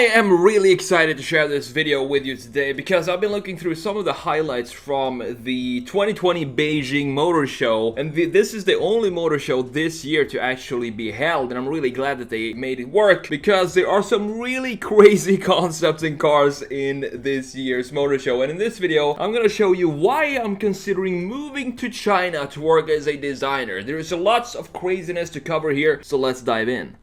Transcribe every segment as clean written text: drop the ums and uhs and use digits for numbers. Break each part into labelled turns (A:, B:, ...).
A: am really excited to share this video with you today because I've been looking through some of the highlights from the 2020 Beijing Motors Show, and this is the only motor show this year to actually be held, and I'm really glad that they made it work because there are some really crazy concepts in cars in this year's motor show. And in this video I'm gonna show you why I'm considering moving to China to work as a designer. There is lots of craziness to cover here, so let's dive in.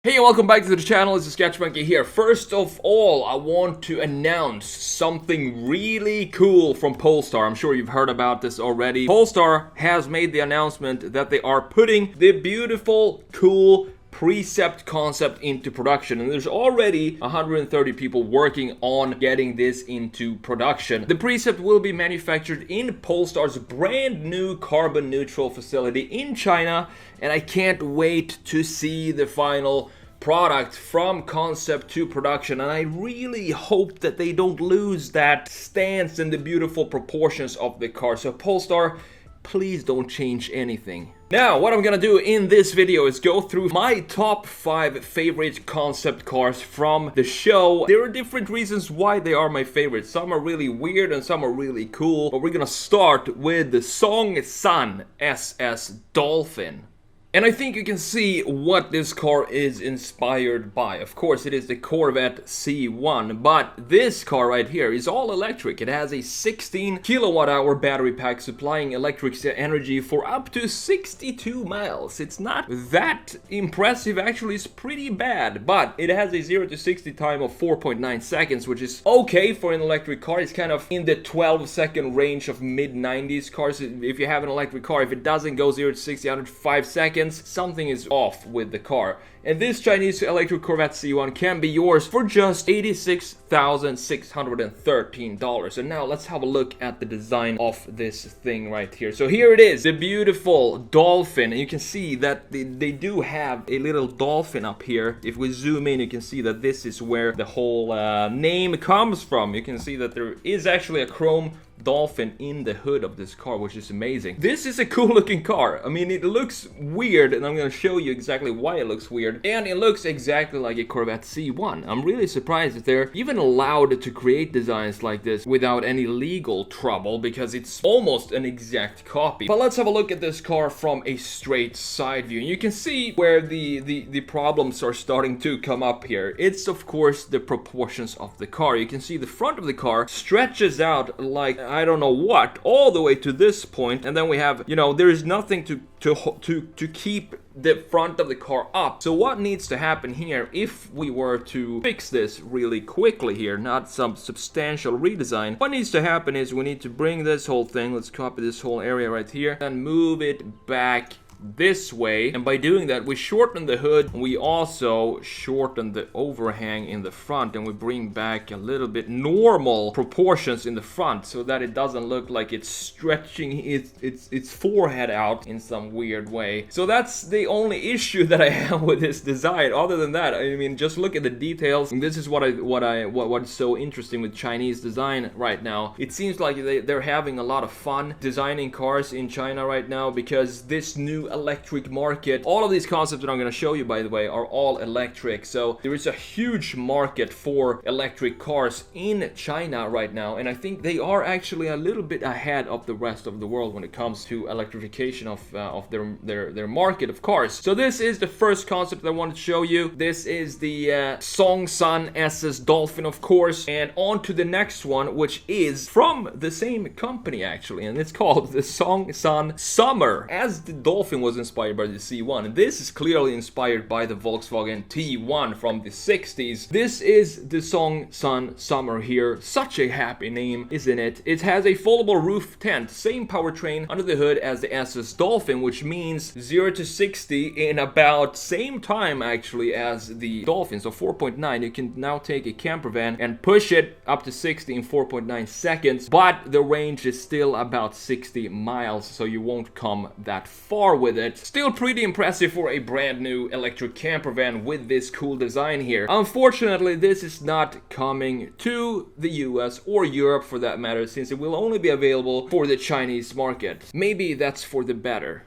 A: Hey, welcome back to the channel. It's TheSketchMonkey here. First of all, I want to announce something really cool from Polestar. I'm sure you've heard about this already. Polestar has made the announcement that they are putting the beautiful, cool Precept Concept into production, and there's already 130 people working on getting this into production. The Precept will be manufactured in Polestar's brand new carbon neutral facility in China, and I can't wait to see the final product from concept to production, and I really hope that they don't lose that stance and the beautiful proportions of the car. So Polestar, please don't change anything. Now, what I'm gonna do in this video is go through my top 5 favorite concept cars from the show. There are different reasons why they are my favorites. Some are really weird and some are really cool, but we're gonna start with the Sun SS Dolphin. And I think you can see what this car is inspired by. Of course, it is the Corvette C1, but this car right here is all electric. It has a 16 kilowatt-hour battery pack supplying electric energy for up to 62 miles. It's not that impressive, actually. It's pretty bad, but it has a 0 to 60 time of 4.9 seconds, which is okay for an electric car. It's kind of in the 12-second range of mid-90s cars. If you have an electric car, if it doesn't go 0 to 60 under 5 seconds, something is off with the car. And this Chinese electric Corvette C1 can be yours for just $86,613. And now let's have a look at the design of this thing right here. So here it is, the beautiful Dolphin. And you can see that they do have a little dolphin up here. If we zoom in, you can see that this is where the whole name comes from. You can see that there is actually a chrome dolphin in the hood of this car, which is amazing. This is a cool looking car. I mean, it looks weird, and I'm gonna show you exactly why it looks weird. And it looks exactly like a Corvette C1. I'm really surprised that they're even allowed to create designs like this without any legal trouble, because it's almost an exact copy. But let's have a look at this car from a straight side view. And you can see where the problems are starting to come up here. It's of course the proportions of the car. You can see the front of the car stretches out like I don't know what, all the way to this point, and then we have, you know, there is nothing to keep the front of the car up. So what needs to happen here, if we were to fix this really quickly here, not some substantial redesign, what needs to happen is we need to bring this whole thing, let's copy this whole area right here, and move it back this way, and by doing that we shorten the hood, we also shorten the overhang in the front, and we bring back a little bit normal proportions in the front so that it doesn't look like it's stretching its forehead out in some weird way. So that's the only issue that I have with this design. Other than that, I mean, just look at the details. And this is what's so interesting with Chinese design right now. It seems like they're having a lot of fun designing cars in China right now, because this new electric market, all of these concepts that I'm going to show you, by the way, are all electric. So there is a huge market for electric cars in China right now, and I think they are actually a little bit ahead of the rest of the world when it comes to electrification of their market of cars. So this is the first concept that I wanted to show you. This is the Songsan SS Dolphin, of course, and on to the next one, which is from the same company actually, and it's called the Songsan Summer. As the Dolphin was inspired by the C1, and this is clearly inspired by the Volkswagen T1 from the 60s. This is the Songsan Summer here. Such a happy name, isn't it? It has a foldable roof tent, same powertrain under the hood as the SS Dolphin, which means 0 to 60 in about same time actually as the Dolphin. So 4.9, you can now take a camper van and push it up to 60 in 4.9 seconds, but the range is still about 60 miles, so you won't come that far with it. Still pretty impressive for a brand new electric camper van with this cool design here. Unfortunately, this is not coming to the US or Europe for that matter, since it will only be available for the Chinese market. Maybe that's for the better.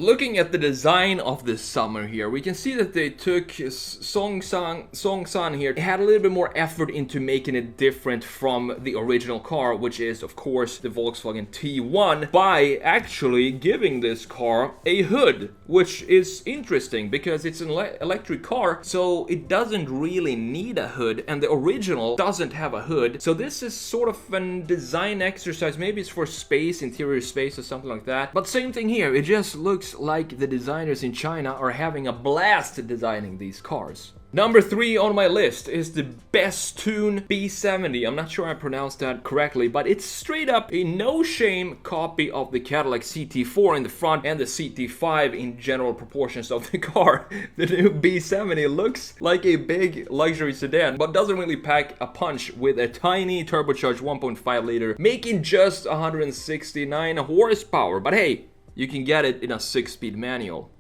A: Looking at the design of this summer here, we can see that they took Songsan here. It had a little bit more effort into making it different from the original car, which is of course the Volkswagen T1, by actually giving this car a hood, which is interesting because it's an electric car, so it doesn't really need a hood, and the original doesn't have a hood. So this is sort of a design exercise. Maybe it's for space, interior space or something like that. But same thing here. It just looks like the designers in China are having a blast designing these cars. Number 3 on my list is the Tune B70. I'm not sure I pronounced that correctly, but it's straight up a no-shame copy of the Cadillac CT4 in the front and the CT5 in general proportions of the car. The new B70 looks like a big luxury sedan, but doesn't really pack a punch with a tiny turbocharged 1.5 liter, making just 169 horsepower. But hey, you can get it in a 6-speed manual.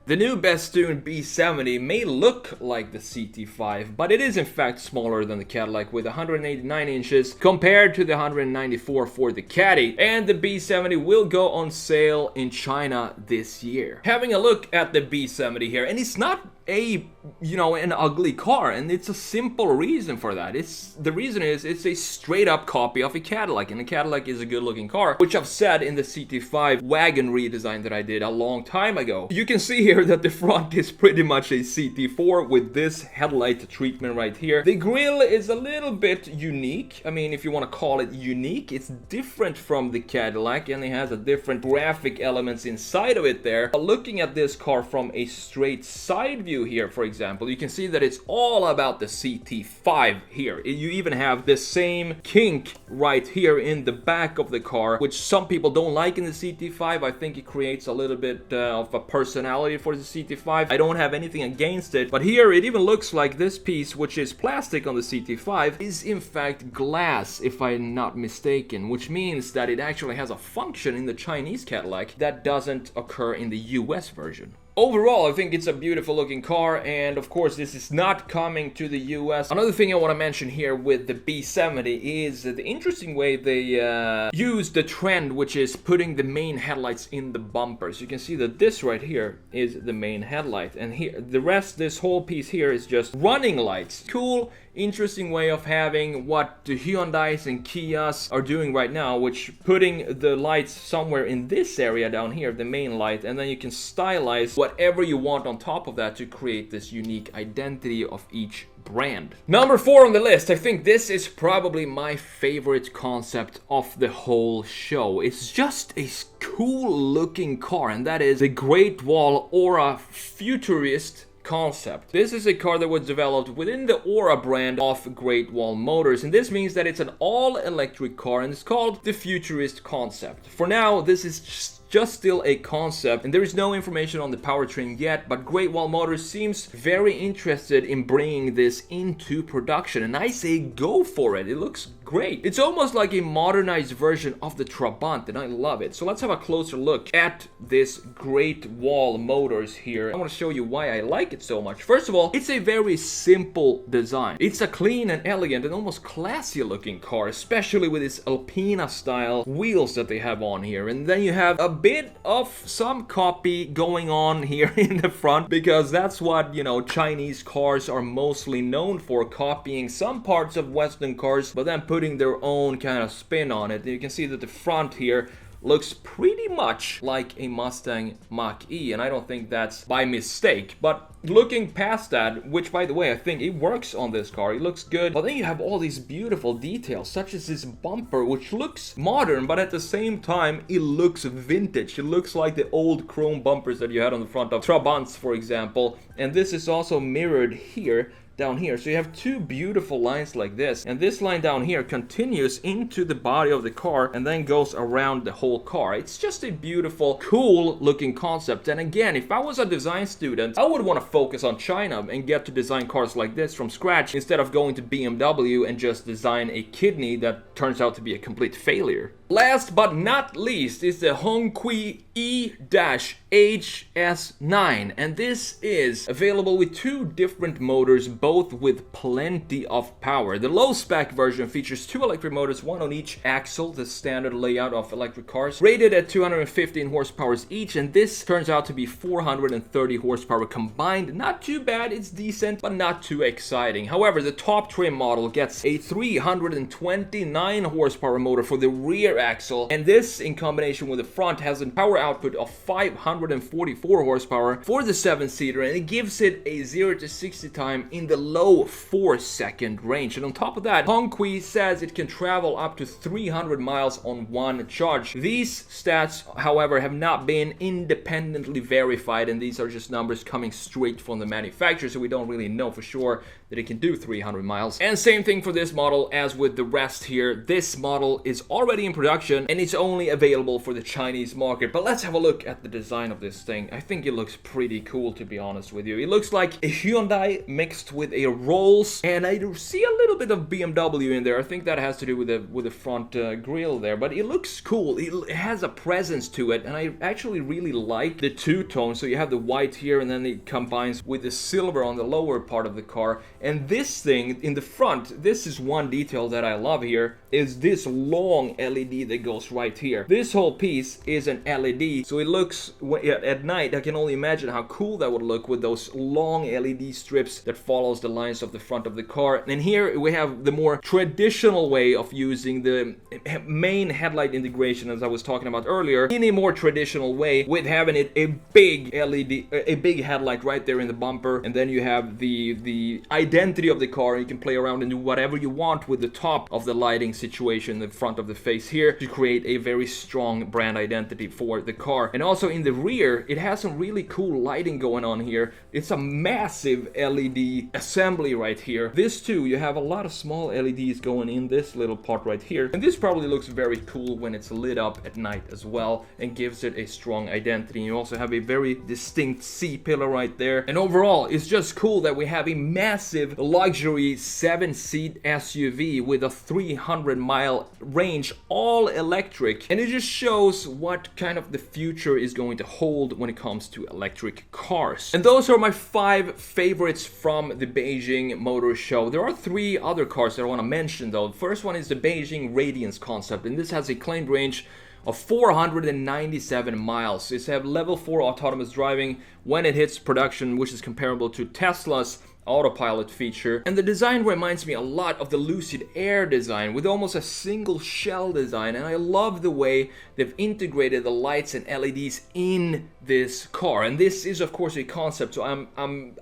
A: The new Tune B70 may look like the CT5, but it is in fact smaller than the Cadillac with 189 inches compared to the 194 for the Caddy, and the B70 will go on sale in China this year. Having a look at the B70 here, and it's not an ugly car, and it's a simple reason for that. The reason is it's a straight up copy of a Cadillac, and a Cadillac is a good looking car, which I've said in the CT5 wagon redesign that I did a long time ago. You can see here that the front is pretty much a CT4 with this headlight treatment right here. The grille is a little bit unique. I mean, if you want to call it unique, it's different from the Cadillac, and it has a different graphic elements inside of it there. But looking at this car from a straight side view here, for example, you can see that it's all about the CT5 here. You even have the same kink right here in the back of the car, which some people don't like in the CT5. I think it creates a little bit of a personality for the CT5. I don't have anything against it, but here it even looks like this piece, which is plastic on the CT5, is in fact glass, if I'm not mistaken, which means that it actually has a function in the Chinese Cadillac that doesn't occur in the US version. Overall, I think it's a beautiful looking car, and of course this is not coming to the US. Another thing I want to mention here with the B70 is the interesting way they use the trend, which is putting the main headlights in the bumpers. You can see that this right here is the main headlight, and here the rest, this whole piece here is just running lights. Cool, interesting way of having what the Hyundais and Kias are doing right now, which putting the lights somewhere in this area down here, the main light, and then you can stylize whatever you want on top of that to create this unique identity of each brand. Number 4 on the list, I think this is probably my favorite concept of the whole show. It's just a cool looking car, and that is the Great Wall Aura Futurist Concept. This is a car that was developed within the Aura brand of Great Wall Motors, and this means that it's an all-electric car, and it's called the Futurist Concept. For now, this is just still a concept, and there is no information on the powertrain yet, but Great Wall Motors seems very interested in bringing this into production, and I say go for it. It looks great. It's almost like a modernized version of the Trabant, and I love it. So let's have a closer look at this Great Wall Motors here. I want to show you why I like it so much. First of all, it's a very simple design. It's a clean and elegant and almost classy looking car, especially with its Alpina style wheels that they have on here. And then you have a bit of some copy going on here in the front, because that's what, Chinese cars are mostly known for, copying some parts of Western cars, but then putting their own kind of spin on it. And you can see that the front here looks pretty much like a Mustang Mach-E, and I don't think that's by mistake. But looking past that, which by the way, I think it works on this car, it looks good, but then you have all these beautiful details, such as this bumper, which looks modern, but at the same time, it looks vintage. It looks like the old chrome bumpers that you had on the front of Trabants, for example, and this is also mirrored here, down here. So you have two beautiful lines like this, and this line down here continues into the body of the car and then goes around the whole car. It's just a beautiful, cool looking concept. And again, if I was a design student, I would want to focus on China and get to design cars like this from scratch instead of going to BMW and just design a kidney that turns out to be a complete failure. Last but not least is the Hongkou E-HS9, and this is available with two different motors, both both with plenty of power. The low-spec version features 2 electric motors, one on each axle, the standard layout of electric cars, rated at 215 horsepower each, and this turns out to be 430 horsepower combined. Not too bad, it's decent, but not too exciting. However, the top trim model gets a 329 horsepower motor for the rear axle, and this in combination with the front has a power output of 544 horsepower for the 7-seater, and it gives it a 0 to 60 time in the low 4-second range. And on top of that, Hongkou says it can travel up to 300 miles on one charge. These stats, however, have not been independently verified, and these are just numbers coming straight from the manufacturer, so we don't really know for sure that it can do 300 miles. And same thing for this model as with the rest here. This model is already in production and it's only available for the Chinese market. But let's have a look at the design of this thing. I think it looks pretty cool, to be honest with you. It looks like a Hyundai mixed with a Rolls, and I see a little bit of BMW in there. I think that has to do with the front grille there, but it looks cool. It has a presence to it, and I actually really like the two-tone. So you have the white here, and then it combines with the silver on the lower part of the car. And this thing in the front, this is one detail that I love here, is this long LED that goes right here. This whole piece is an LED, so it looks at night. I can only imagine how cool that would look with those long LED strips that follows the lines of the front of the car. And here we have the more traditional way of using the main headlight integration, as I was talking about earlier, in a more traditional way, with having it a big LED, a big headlight right there in the bumper, and then you have the identity of the car, and you can play around and do whatever you want with the top of the lighting situation, the front of the face here, to create a very strong brand identity for the car. And also in the rear, it has some really cool lighting going on here. It's a massive LED assembly right here. This too, you have a lot of small LEDs going in this little part right here, and this probably looks very cool when it's lit up at night as well, and gives it a strong identity. You also have a very distinct C-pillar right there, and overall it's just cool that we have a massive luxury 7-seat SUV with a 300-mile range, all electric, and it just shows what kind of the future is going to hold when it comes to electric cars. And those are my 5 favorites from the Beijing Motors Show. There are 3 other cars that I want to mention though. The first one is the Beijing Radiance Concept, and this has a claimed range of 497 miles. It's have level 4 autonomous driving when it hits production, which is comparable to Tesla's autopilot feature. And the design reminds me a lot of the Lucid Air design, with almost a single shell design, and I love the way they've integrated the lights and LEDs in this car. And this is of course a concept, so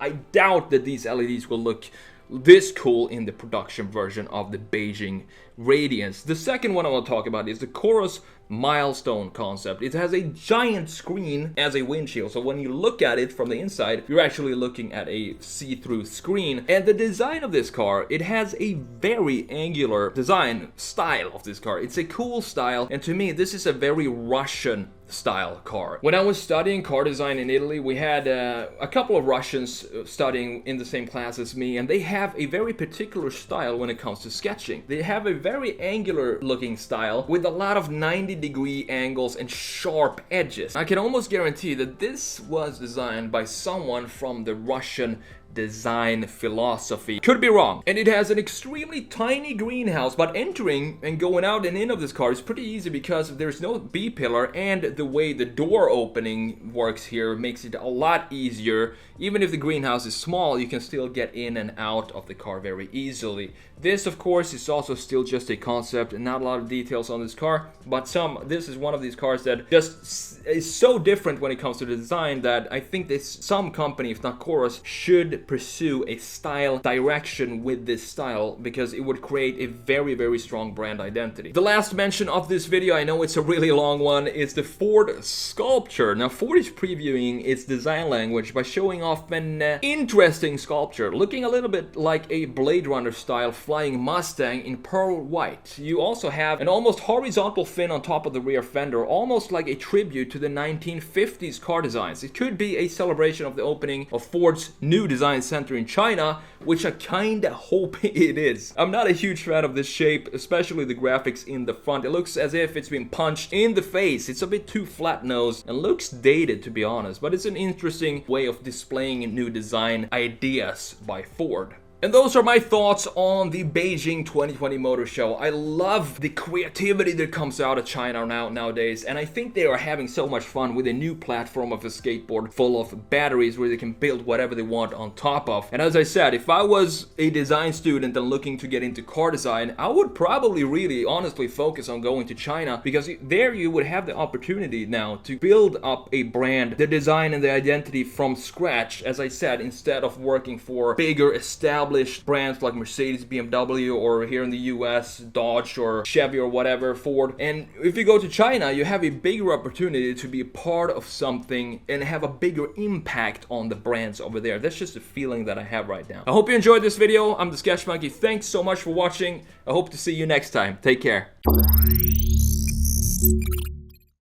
A: I doubt that these LEDs will look this cool in the production version of the Beijing Radiance. The second one I want to talk about is the Chorus Milestone concept. It has a giant screen as a windshield, so when you look at it from the inside, you're actually looking at a see-through screen. And the design of this car, it has a very angular design style of this car. It's a cool style, and to me this is a very Russian style car. When I was studying car design in Italy, we had a couple of Russians studying in the same class as me, and they have a very particular style when it comes to sketching. They have a very angular looking style with a lot of 90-degree angles and sharp edges. I can almost guarantee that this was designed by someone from the Russian design philosophy. Could be wrong. And it has an extremely tiny greenhouse, but entering and going out and in of this car is pretty easy because there's no B-pillar, and the way the door opening works here makes it a lot easier. Even if the greenhouse is small, you can still get in and out of the car very easily. This of course is also still just a concept and not a lot of details on this car, but this is one of these cars that just is so different when it comes to the design that I think some company, if not Chorus, should pursue a style direction with this style, because it would create a very, very strong brand identity. The last mention of this video, I know it's a really long one, is the Ford sculpture. Now Ford is previewing its design language by showing off an interesting sculpture, looking a little bit like a Blade Runner style flying Mustang in pearl white. You also have an almost horizontal fin on top of the rear fender, almost like a tribute to the 1950s car designs. It could be a celebration of the opening of Ford's new design center in China, which I kinda hope it is. I'm not a huge fan of this shape, especially the graphics in the front. It looks as if it's been punched in the face. It's a bit too flat-nosed and looks dated, to be honest, but it's an interesting way of displaying new design ideas by Ford. And those are my thoughts on the Beijing 2020 Motor Show. I love the creativity that comes out of China nowadays, and I think they are having so much fun with a new platform of a skateboard full of batteries where they can build whatever they want on top of. And as I said, if I was a design student and looking to get into car design, I would probably really honestly focus on going to China, because there you would have the opportunity now to build up a brand, the design and the identity from scratch, as I said, instead of working for bigger established brands like Mercedes, BMW, or here in the US, Dodge or Chevy or whatever, Ford. And if you go to China, you have a bigger opportunity to be a part of something and have a bigger impact on the brands over there. That's just a feeling that I have right now. I hope you enjoyed this video. I'm TheSketchMonkey. Thanks so much for watching. I hope to see you next time. Take care.